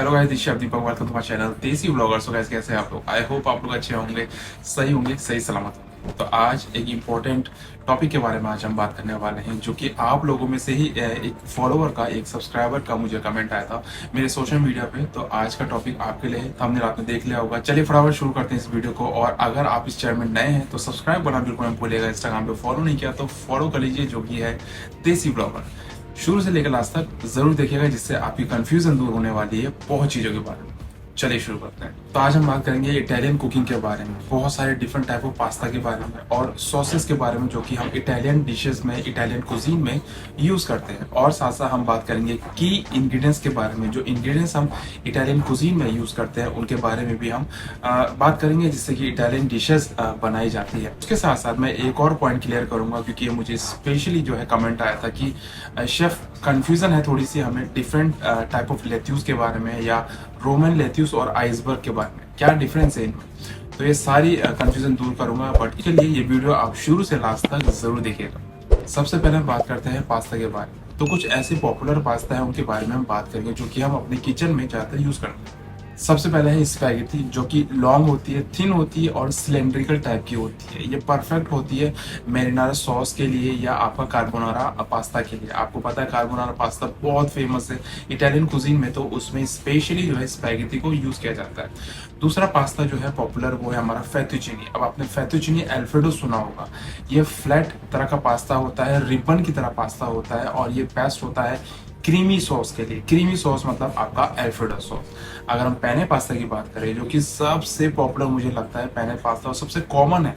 Hello guys, this Deepak, welcome to my channel Desi vloggers. तो guys, कैसे हैं आप लोग? आई होप आप लोग अच्छे होंगे, सही सलामत होंगे। तो आज एक इम्पोर्टेंट टॉपिक के बारे में आज हम बात करने वाले हैं, जो कि आप लोगों में से ही एक फॉलोअर का, एक सब्सक्राइबर का मुझे कमेंट आया था मेरे सोशल मीडिया पे। तो आज का टॉपिक आपके लिए है, हमने रात में देख लिया होगा। चलिए फटाफट शुरू करते हैं इस वीडियो को। और अगर आप इस चैनल में नए हैं तो सब्सक्राइब करना बिल्कुल मत भूलिएगा। इंस्टाग्राम पे फॉलो नहीं किया तो फॉलो कर लीजिए, जो कि है देसी ब्लॉगर। शुरू से लेकर लास्ट तक जरूर देखिएगा, जिससे आपकी कंफ्यूजन दूर होने वाली है बहुत चीजों के बारे में। चलिए शुरू करते हैं। तो आज हम बात करेंगे इटालियन कुकिंग के बारे में, बहुत सारे डिफरेंट टाइप ऑफ पास्ता के बारे में और सॉसेस के बारे में, जो कि हम इटालियन डिशेस में, इटालियन कुजीन में यूज करते हैं। और साथ साथ हम बात करेंगे की इंग्रेडिएंट्स के बारे में, जो इंग्रेडिएंट्स हम इटालियन कुजीन में यूज करते हैं उनके बारे में भी हम बात करेंगे, जिससे कि इटालियन डिशेस बनाई जाती है। उसके साथ साथ मैं एक और पॉइंट क्लियर करूंगा, क्योंकि ये मुझे स्पेशली जो है कमेंट आया था कि शेफ कंफ्यूजन है थोड़ी सी हमें डिफरेंट टाइप ऑफ लेट्यूस के बारे में, या रोमन लेट्यूस और आइसबर्ग के बारे में, क्या डिफरेंस है इनमें। तो ये सारी कंफ्यूजन दूर करूंगा, बट इसके लिए ये वीडियो आप शुरू से लास्ट तक जरूर देखिएगा। सबसे पहले हम बात करते हैं पास्ता के बारे में। तो कुछ ऐसे पॉपुलर पास्ता है उनके बारे में हम बात करेंगे, जो कि हम अपने किचन में ज्यादातर यूज करते हैं। सबसे पहले है स्पैगेटी, जो कि लॉन्ग होती है, थिन होती है और सिलेंड्रिकल टाइप की होती है। ये परफेक्ट होती है मैरिनारा सॉस के लिए या आपका कार्बोनारा पास्ता के लिए। आपको पता है कार्बोनारा पास्ता बहुत फेमस है इटालियन कुजीन में, तो उसमें स्पेशली जो है स्पैगेटी को यूज किया जाता है। दूसरा पास्ता जो है पॉपुलर, वो है हमारा फेतुचिनी। अब आपने फेतुचिनी अल्फ्रेडो सुना होगा। ये फ्लैट तरह का पास्ता होता है, रिबन की तरह पास्ता होता है, और ये बेस्ट होता है क्रीमी सॉस के लिए। क्रीमी सॉस मतलब आपका अल्फ्रेडो सॉस। अगर हम पेने पास्ता की बात करें, जो कि सबसे पॉपुलर मुझे लगता है पेने पास्ता और सबसे कॉमन है,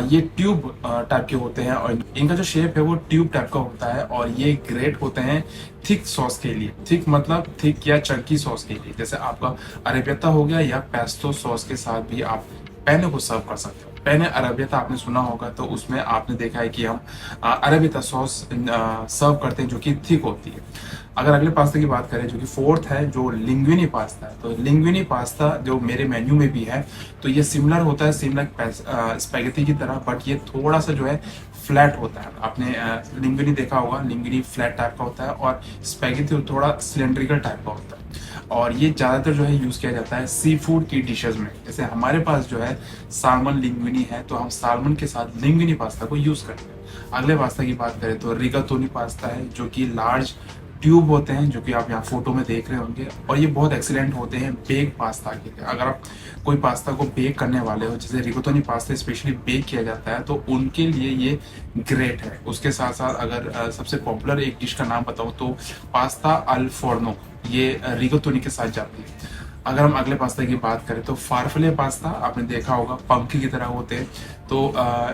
ये ट्यूब टाइप के होते हैं और इनका जो शेप है वो ट्यूब टाइप का होता है। और ये ग्रेट होते हैं थिक सॉस के लिए। थिक मतलब थिक या चंकी सॉस के लिए, जैसे आपका अरेबियता हो गया, या पेस्टो सॉस के साथ भी आप पेने को सर्व कर सकते हो। पेने अरेबियता आपने सुना होगा, तो उसमें आपने देखा है कि हम अरेबियता सॉस सर्व करते हैं, जो कि थिक होती है। अगर अगले पास्ता की बात करें, जो कि फोर्थ है, जो लिंग्विनी पास्ता है, तो लिंग्विनी पास्ता जो मेरे मेन्यू में भी है, तो ये सिमिलर होता है, सिमिलर स्पैगेटी की तरह, बट ये थोड़ा सा जो है फ्लैट होता है। आपने लिंग्विनी देखा होगा, लिंग्विनी फ्लैट टाइप का होता है और स्पैगेटी थोड़ा सिलेंड्रिकल टाइप का होता है। और ये ज़्यादातर जो है यूज़ किया जाता है सी फूड की डिशेज में। जैसे हमारे पास जो है सालमन लिंग्विनी है, तो हम सालमन के साथ लिंग्विनी पास्ता को यूज़ करते हैं। अगले पास्ता की बात करें तो रिगातोनी पास्ता है, जो कि लार्ज ट्यूब होते हैं, जो कि आप यहाँ फोटो में देख रहे होंगे, और ये बहुत एक्सीलेंट होते हैं बेक पास्ता के लिए। अगर आप कोई पास्ता को बेक करने वाले हो, जैसे रिगातोनी पास्ता स्पेशली बेक किया जाता है, तो उनके लिए ये ग्रेट है। उसके साथ साथ अगर सबसे पॉपुलर एक डिश का नाम बताऊँ तो पास्ता अल फोर्नो, ये रिगातोनी के साथ जाती है। अगर हम अगले पास्ता की बात करें तो फारफले पास्ता आपने देखा होगा, पंखी की तरह होते हैं। तो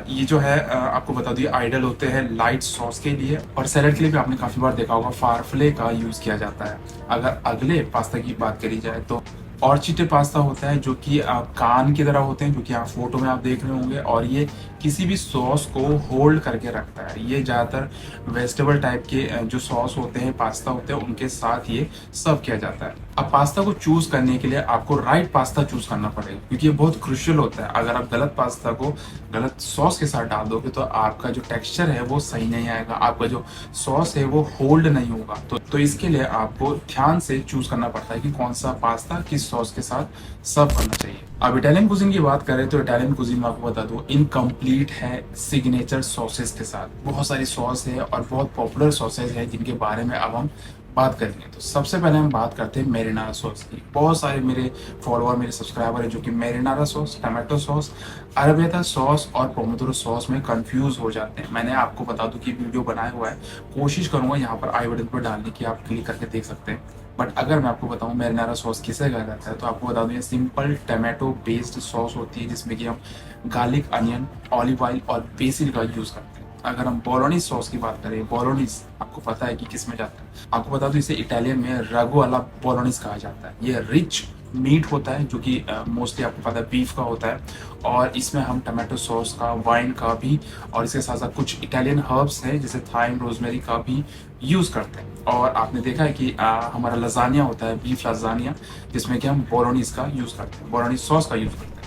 ये जो है आपको बता दूं, आइडल होते हैं लाइट सॉस के लिए, और सैलेड के लिए भी आपने काफी बार देखा होगा फारफले का यूज किया जाता है। अगर अगले पास्ता की बात करी जाए तो ऑर्चिटे पास्ता होता है, जो कि कान की तरह होते हैं, जो कि आप फोटो में आप देख रहे होंगे, और ये किसी भी सॉस को होल्ड करके रखता है। ये ज्यादातर वेजिटेबल टाइप के जो सॉस होते हैं, पास्ता होते हैं, उनके साथ ये सर्व किया जाता है। अब पास्ता को चूज करने के लिए आपको राइट पास्ता चूज करना पड़ेगा, क्योंकि ये बहुत क्रुशियल होता है। अगर आप गलत पास्ता को गलत सॉस के साथ डाल दोगे, तो आपका जो टेक्सचर है वो सही नहीं आएगा, आपका जो सॉस है वो होल्ड नहीं होगा। तो इसके लिए आपको ध्यान से चूज करना पड़ता है कि कौन सा पास्ता किस सॉस के साथ सर्व करना चाहिए। अब इटालियन कुजीन की बात करें तो इटालियन कुजीन में आपको बता दूं इनकम्प्लीट है सिग्नेचर सॉसेस के साथ। बहुत सारी सॉस है और बहुत पॉपुलर सॉसेस है, जिनके बारे में अब हम बात करेंगे। तो सबसे पहले हम बात करते हैं मैरिनारा सॉस की। बहुत सारे मेरे फॉलोअर, मेरे सब्सक्राइबर है, जो कि marinara sauce, tomato sauce, arrabbiata sauce और पोमेटोरो सॉस में कंफ्यूज हो जाते हैं। मैंने आपको बता दूं कि वीडियो बनाया हुआ है, कोशिश करूंगा यहाँ पर आई बटन पर डालने की, आप क्लिक करके देख सकते हैं। बट अगर मैं आपको बताऊं मैरिनारा सॉस किसे कहा जाता है, तो आपको बता दूं ये सिंपल टमाटो बेस्ड सॉस होती है, जिसमें कि हम गार्लिक, अनियन, ऑलिव ऑयल और बेसिल का यूज करते हैं। अगर हम बोलोनीज सॉस की बात करें, बोलोनीज आपको पता है कि किस में जाता है। आपको बता दूं इसे इटालियन में रगो वाला बोलोनीज कहा जाता है। ये रिच मीट होता है, जो कि मोस्टली आपको पता है बीफ का होता है, और इसमें हम टमाटो सॉस का, वाइन का भी, और इसके साथ साथ कुछ इटालियन हर्ब्स हैं जैसे थाइम, रोजमेरी का भी यूज करते हैं। और आपने देखा है कि हमारा लजानिया होता है, बीफ लजानिया, जिसमें कि हम बोलोनीज का यूज करते हैं, बोलोनीज सॉस का यूज करते हैं।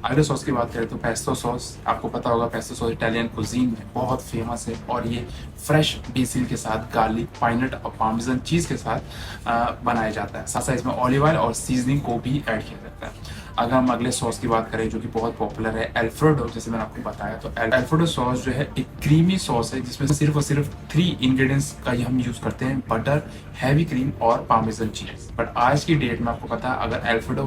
अगले सॉस की बात करें तो पेस्टो सॉस, आपको पता होगा पेस्टो सॉस इटालियन कुजीन में बहुत फेमस है और ये फ्रेश बेसिल के साथ, गार्लिक, पाइनट और पार्मेसन चीज़ के साथ बनाया जाता है। साथ साथ इसमें ऑलिव ऑयल और सीजनिंग को भी ऐड किया जाता है। अगर हम अगले सॉस की बात करें जो कि बहुत पॉपुलर है, अल्फ्रेडो, जैसे मैंने आपको बताया, तो अल्फ्रेडो सॉस जो है एक क्रीमी सॉस है जिसमें सिर्फ और सिर्फ 3 इंग्रेडिएंट्स का ही हम यूज करते हैं, बटर, हैवी क्रीम और पार्मेसन चीज। बट आज की डेट में आपको पता है अगर अल्फ्रेडो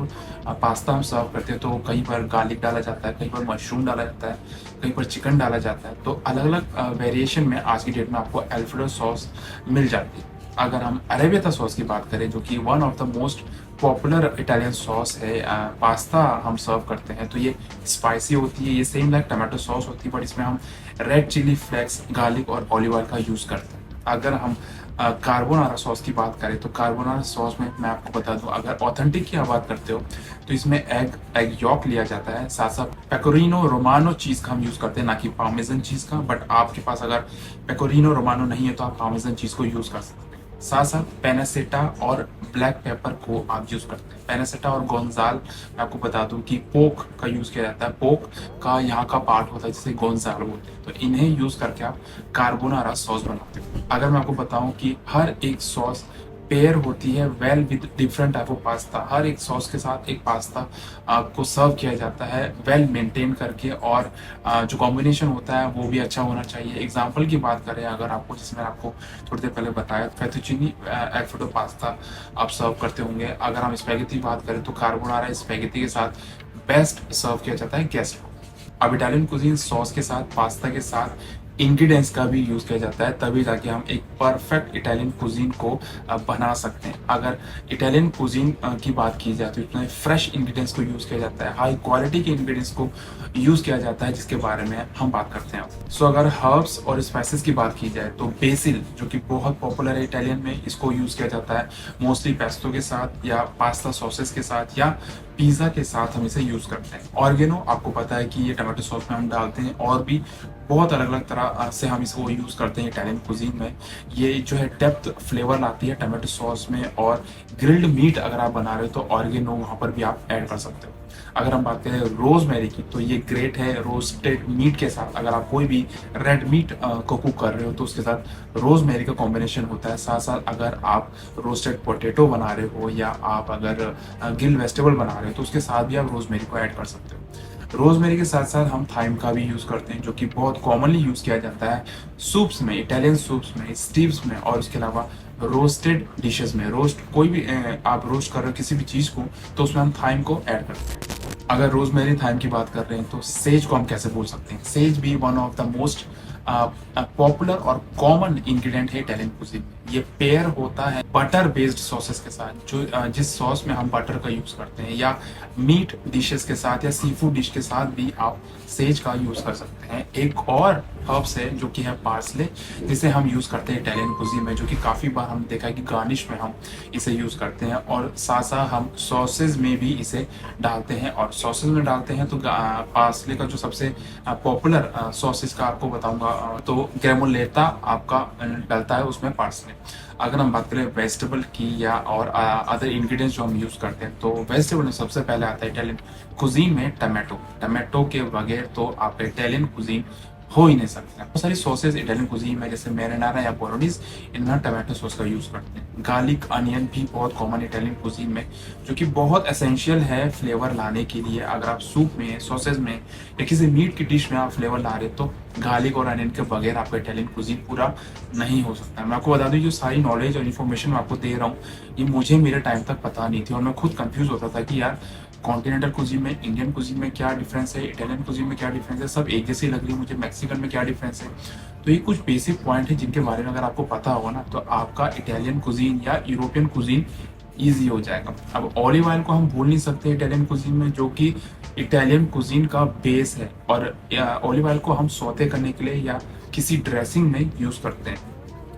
पास्ता हम सर्व करते हैं तो कहीं पर गार्लिक डाला जाता है, कहीं पर मशरूम डाला जाता है, कहीं पर चिकन डाला जाता है। तो अलग अलग वेरिएशन में आज की डेट में आपको अल्फ्रेडो सॉस मिल जाती है। अगर हम अरेबियता सॉस की बात करें जो कि one of the most popular Italian sauce है, पास्ता हम सर्व करते हैं तो ये स्पाइसी होती है, ये सेम लाइक टमाटो सॉस होती है बट इसमें हम रेड चिली फ्लेक्स, गार्लिक और ऑलिव ऑयल का यूज़ करते हैं। अगर हम कार्बोनारा सॉस की बात करें तो कार्बोनारा सॉस में मैं आपको बता दूं, अगर ऑथेंटिक की आप बात करते हो तो इसमें एग यॉक लिया जाता है, साथ साथ पेकोरिनो रोमानो चीज़ का हम यूज़ करते हैं, ना कि पार्मेसन चीज़ का। बट आपके पास अगर पेकोरिनो रोमानो नहीं है तो आप पार्मेसन चीज़ को यूज़ कर सकते हैं। साथ साथ पेनासेटा और ब्लैक पेपर को आप यूज करते हैं। पेनासेटा और गोंजाल, मैं आपको बता दूं कि पोक का यूज किया जाता है, पोक का यहाँ का पार्ट होता है जिसे गोंजाल बोलते हैं, तो इन्हें यूज करके आप कार्बोनारा सॉस बनाते हो। अगर मैं आपको बताऊं कि हर एक सॉस पेयर होती है well with different type of pasta, हर एक सॉस के साथ एक पास्ता आपको सर्व किया जाता है वेल मेंटेन करके, और जो कॉम्बिनेशन होता है वो भी अच्छा होना चाहिए। एग्जांपल की बात करें अगर आपको, जैसे मैंने आपको थोड़ी देर पहले बताया, फेतुचीनी अल्फ्रेडो पास्ता आप सर्व करते होंगे। अगर हम स्पैगेटी की बात करें तो कार्बोनारा स्पैगेटी के साथ बेस्ट सर्व किया जाता है गेस्ट को। अब इटालियन कुजीन सॉस के साथ, पास्ता के साथ इंग्रेडिएंट्स का भी यूज किया जाता है, तभी जाके हम एक परफेक्ट इटालियन कुजीन को बना सकते हैं। अगर इटालियन कुजीन की बात की जाए तो इसमें फ्रेश इंग्रेडिएंट्स को यूज किया जाता है, हाई क्वालिटी के इंग्रेडिएंट्स को यूज किया जाता है, जिसके बारे में हम बात करते हैं। सो अगर हर्ब्स और स्पाइसेस की बात की जाए तो बेसिल, जो कि बहुत पॉपुलर है इटालियन में, इसको यूज किया जाता है मोस्टली पेस्टो के साथ या पास्ता सॉसेस के साथ या पिज्जा के साथ हम इसे यूज करते हैं। ऑर्गेनो, आपको पता है कि ये टमाटो सॉस में हम डालते हैं और भी बहुत अलग अलग तरह से हम इसको यूज करते हैं इटालियन कुजीन में। ये जो है डेप्थ फ्लेवर लाती है टमाटो सॉस में, और ग्रिल्ड मीट अगर आप बना रहे हो तो ऑर्गेनो वहां पर भी आप ऐड कर सकते हो। अगर हम बात करें रोजमेरी की तो ये ग्रेट है रोस्टेड मीट के साथ। अगर आप कोई भी रेड मीट को कुक कर रहे हो तो उसके साथ रोजमेरी का कॉम्बिनेशन होता है। साथ साथ अगर आप रोस्टेड पोटैटो बना रहे हो या आप अगर ग्रिल वेजिटेबल बना रहे हो तो उसके साथ भी आप रोजमेरी को ऐड कर सकते हो। रोजमेरी के साथ साथ हम थाइम का भी यूज करते हैं, जो कि बहुत कॉमनली यूज किया जाता है सूप्स में, इटालियन सूप्स में, स्टीव्स में, और उसके अलावा रोस्टेड डिशेस में। रोस्ट कोई भी आप रोस्ट कर रहे हो किसी भी चीज को तो उसमें हम थाइम को ऐड करते हैं। अगर रोजमेरी थाइम की बात कर रहे हैं तो सेज को हम कैसे भूल सकते हैं। सेज भी one of the most popular और कॉमन इंग्रेडिएंट है इटालियन कुजीन में। ये पेयर होता है बटर बेस्ड सॉसेस के साथ, जो जिस सॉस में हम बटर का यूज करते हैं, या मीट डिशेस के साथ या सी फूड डिश के साथ भी आप सेज का यूज कर सकते हैं। एक और हर्ब्स है जो कि है पार्सले, जिसे हम यूज करते हैं इटालियन कुजीन में, जो कि काफी बार हम देखा है कि गार्निश में हम इसे यूज करते हैं, और साथ साथ हम सॉसेज में भी इसे डालते हैं। और सॉसेज में डालते हैं तो पार्सले का जो सबसे पॉपुलर सॉसेज का आपको बताऊंगा तो ग्रेमोलेटा आपका डलता है उसमें पार्सले। अगर हम बात करें वेजिटेबल की या और अदर इंग्रेडिएंट्स जो हम यूज करते हैं तो वेजिटेबल में सबसे पहले आता है इटालियन कुजीन में टमाटो। टमाटो के बगैर तो आपका इटालियन कुजीन हो ही नहीं सकता। बहुत सारी सॉसेज इटालियन कुजीन में जैसे मैरिनारा या बोलोनीज, इनमें टमाटो सॉस का यूज करते हैं। गार्लिक अनियन भी बहुत कॉमन इटालियन कुजीन में, जो कि बहुत एसेंशियल है फ्लेवर लाने के लिए। अगर आप सूप में, सॉसेज में या किसी मीट की डिश में आप फ्लेवर ला रहे तो गार्लिक और अनियन के बगैर आपका इटालियन कुजीन पूरा नहीं हो सकता। मैं आपको बता दूं जो सारी नॉलेज और इन्फॉर्मेशन मैं आपको दे रहा हूँ ये मुझे मेरे टाइम तक पता नहीं थी, और मैं खुद कंफ्यूज होता था कि यार कॉन्टिनेंटल कुजीन में, इंडियन कुजीन में क्या डिफरेंस है, इटालियन कुजीन में क्या डिफरेंस है, सब एक जैसी लग रही है मुझे, मैक्सिकन में क्या डिफरेंस है। तो ये कुछ बेसिक पॉइंट है जिनके बारे में अगर आपको पता होगा ना तो आपका इटालियन कुजीन या यूरोपियन कुजीन ईजी हो जाएगा। अब ऑलिव ऑयल को हम भूल नहीं सकते इटालियन कुजीन में, जो कि इटालियन कुजीन का बेस है, और ऑलिव ऑयल को हम सौते करने के लिए या किसी ड्रेसिंग में यूज करते हैं।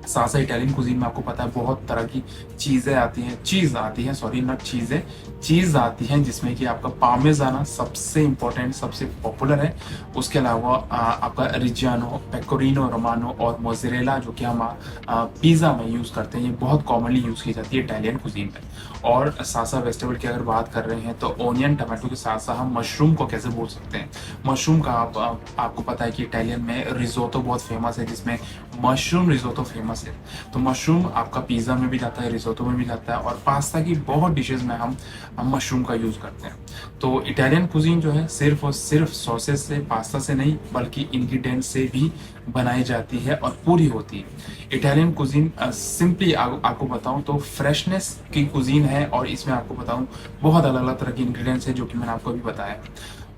सासा इटालियन कुजीन में आपको पता है बहुत तरह की चीज़ें आती हैं, चीज़ आती है, सॉरी नॉट चीज़ें, चीज़ आती हैं, जिसमें कि आपका पामेजाना सबसे इम्पोर्टेंट, सबसे पॉपुलर है। उसके अलावा आपका रिजियानो, पेकोरिनो रोमानो और मोज़रेला, जो कि हम पिज़्ज़ा में यूज़ करते हैं, ये बहुत कॉमनली यूज़ की जाती है इटालियन कुजीन में। और सासा वेजिटेबल की अगर बात कर रहे हैं तो ओनियन टमाटो के साथ साथ हम मशरूम को कैसे बोल सकते हैं। मशरूम का आपको पता है कि इटालियन में रिजोतो बहुत फेमस है, जिसमें मशरूम रिजोतो फेमस है। तो मशरूम आपका पिज़्ज़ा में भी जाता है, रिजोतो में भी जाता है, और पास्ता की बहुत डिशेज में हम मशरूम का यूज़ करते हैं। तो इटालियन कुजीन जो है सिर्फ और सिर्फ सॉसेज से, पास्ता से नहीं, बल्कि इंग्रेडिएंट से भी बनाई जाती है और पूरी होती है। इटालियन कुजीन सिंपली आपको बताऊं तो फ्रेशनेस की कुजीन है, और इसमें आपको बताऊं बहुत अलग अलग तरह के इंग्रेडिएंट्स हैं, जो कि मैंने आपको अभी बताया।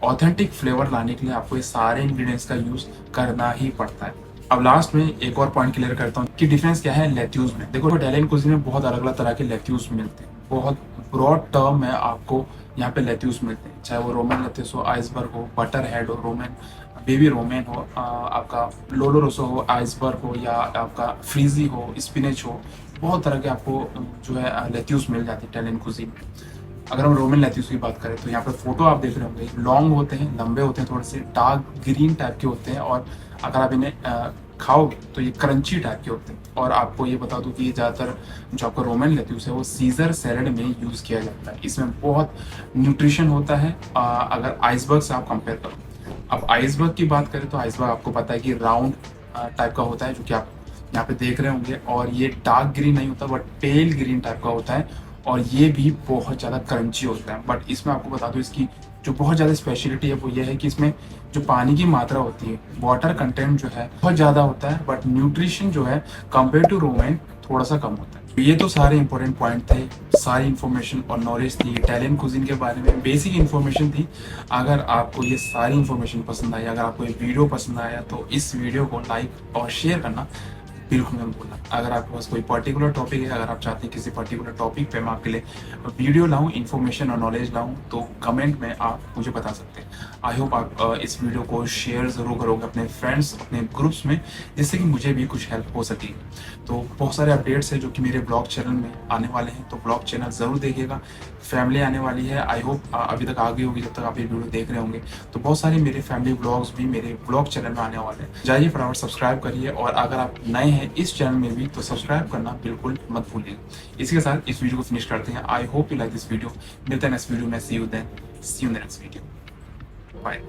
ऑथेंटिक फ्लेवर लाने के लिए आपको ये सारे इंग्रेडिएंट्स का यूज करना ही पड़ता है। अब लास्ट में एक और पॉइंट क्लियर करता हूँ कि डिफरेंस क्या है लेट्यूज में। देखो इटालियन कुजीन में बहुत अलग अलग तरह के लेट्यूज मिलते हैं, बहुत ब्रॉड टर्म में आपको यहाँ पे लेट्यूस मिलते हैं, चाहे वो रोमन लेट्यूस हो, आइसबर्ग हो, बटर हेड हो, रोमन बेबी रोमेन हो, आपका लोलो रोसो हो, आइसबर्ग हो, या आपका फ्रीजी हो, स्पिनच हो, बहुत तरह के आपको जो है लेट्यूस मिल जाते हैं इटालियन कुजीन में। अगर हम रोमन लेट्यूस की बात करें तो यहाँ पे फोटो आप देख रहे होंगे, लॉन्ग होते हैं, लंबे होते हैं, थोड़े से डार्क ग्रीन टाइप के होते हैं, और अगर आप इन्हें खाओगे तो ये क्रंची टाइप के होते हैं। और आपको ये बता दूं कि ये ज़्यादातर जो आपका रोमन लेट्यूस है वो सीजर सैलड में यूज़ किया जाता है। इसमें बहुत न्यूट्रिशन होता है अगर आइसबर्ग से आप कंपेयर करो। अब आइसबर्ग की बात करें तो आइसबर्ग आपको पता है कि राउंड टाइप का होता है, जो कि आप यहाँ पे देख रहे होंगे, और ये डार्क ग्रीन नहीं होता बट पेल ग्रीन टाइप का होता है, और ये भी बहुत ज़्यादा क्रंची होता है। बट इसमें आपको बता दूं इसकी जो बहुत ज़्यादा स्पेशलिटी है वो ये है कि इसमें जो पानी की मात्रा होती है, वाटर कंटेंट जो है बहुत ज़्यादा होता है, बट न्यूट्रिशन जो है कंपेयर टू रोमन थोड़ा सा कम होता है। ये तो सारे इंपॉर्टेंट पॉइंट थे, सारी इन्फॉर्मेशन और नॉलेज थी इटालियन कुजीन के बारे में, बेसिक इन्फॉर्मेशन थी। अगर आपको ये सारी इन्फॉर्मेशन पसंद आई, अगर आपको ये वीडियो पसंद आया, तो इस वीडियो को लाइक और शेयर करना बिल्कुल मत भूलना। अगर आपके पास कोई पर्टिकुलर टॉपिक है, अगर आप चाहते हैं किसी पर्टिकुलर टॉपिक पे मैं आपके लिए वीडियो लाऊं, इन्फॉर्मेशन और नॉलेज लाऊं, तो कमेंट में आप मुझे बता सकते हैं। आई होप आप इस वीडियो को शेयर ज़रूर करोगे अपने फ्रेंड्स, अपने ग्रुप्स में, जिससे कि मुझे भी कुछ हेल्प हो सके। तो बहुत सारे अपडेट्स हैं जो कि मेरे ब्लॉग चैनल में आने वाले हैं, तो ब्लॉग चैनल ज़रूर देखिएगा। फैमिली आने वाली है, आई होप अभी तक आ गई होगी जब तक आप ये वीडियो देख रहे होंगे। तो बहुत सारे मेरे फैमिली ब्लॉग्स भी मेरे ब्लॉग चैनल में आने वाले हैं। जाइए फटाफट सब्सक्राइब करिए, और अगर आप नए हैं इस चैनल में भी तो सब्सक्राइब करना बिल्कुल मत भूलिए। इसी के साथ इस वीडियो को फिनिश करते हैं। I hope you like this video. मिलते हैं नेक्स्ट वीडियो में। See you then, see you in the next video. Bye.